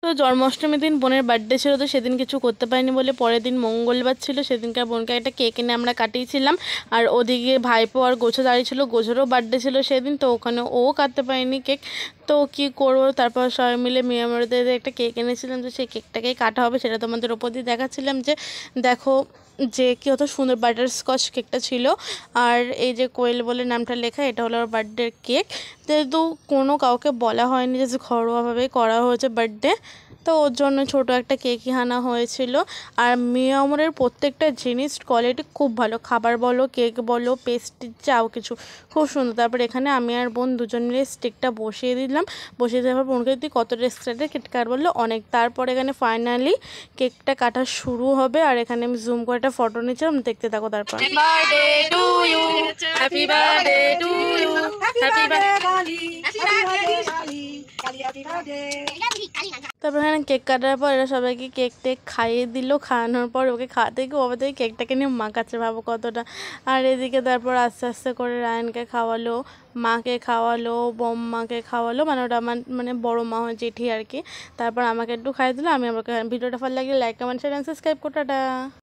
তো জন্মাষ্টমীর দিন বোনের বার্থডে ছিল, তো সেদিন কিছু করতে পারিনি বলে পরের দিন মঙ্গলবার ছিল, সেদিনকার বোনকে একটা কেক এনে আমরা কাটিয়েছিলাম। আর ওদিকে ভাইপো আর গোছো দাঁড়িয়েছিল, গোছোরও বার্থডে ছিল সেদিন, তো ওখানে ও কাটতে পারিনি কেক। তো কি করবো, তারপর সবাই মিলে মিয়ামরদের একটা কেক এনেছিলাম, তো সেই কেকটাকেই কাটা হবে সেটা তোমাদের ওপর দিয়ে দেখাচ্ছিলাম যে দেখো যে কি অত সুন্দর বাটারস্কচ কেকটা ছিল। আর এই যে কোয়েল বলে নামটা লেখা, এটা হলো আমার বার্থডের কেক। যেহেতু কোনো কাউকে বলা হয়নি যে ঘরোয়াভাবেই করা হয়েছে বার্থডে, তো ওর জন্য ছোট একটা কেকই আনা হয়েছিল। আর মিয়ামরের প্রত্যেকটা জিনিস কোয়ালিটি খুব ভালো, খাবার বলো, কেক বলো, পেস্ট্রি, যাও কিছু খুব সুন্দর। তারপর এখানে আমি আর বোন দুজন মিলে স্টিকটা বসিয়ে দিলাম, বসিয়ে দেওয়ার পর বোনকে তুই কতটা এক্সট্রাটে কেক কাট বললো অনেক। তারপর এখানে ফাইনালি কেকটা কাটা শুরু হবে, আর এখানে আমি জুম করে একটা ফটো নিচ্ছিলাম, দেখতে থাকো। তারপর happy birthday to you, happy তারপর এখানে কেক কাটার পর এরা সবাইকে কেক টেক খাইয়ে দিল, খাওয়ানোর পর ওকে খাওয়াতে গিয়ে বাবা থেকে কেকটাকে নিয়ে মাখাচ্ছে, ভাবো কতটা। আর এদিকে তারপর আস্তে আস্তে করে রায়ানকে খাওয়ালো, মাকে খাওয়ালো, বম্মাকে খাওয়ালো, মানে ওটা আমার মানে বড়ো মা হয় জেঠি আর কি। তারপর আমাকে একটু খাইয়ে দিল। আমি আমাকে ভিডিওটা ভালো লাগলে লাইক কমেন্ট শেয়ার সাবস্ক্রাইব করো, টাটা।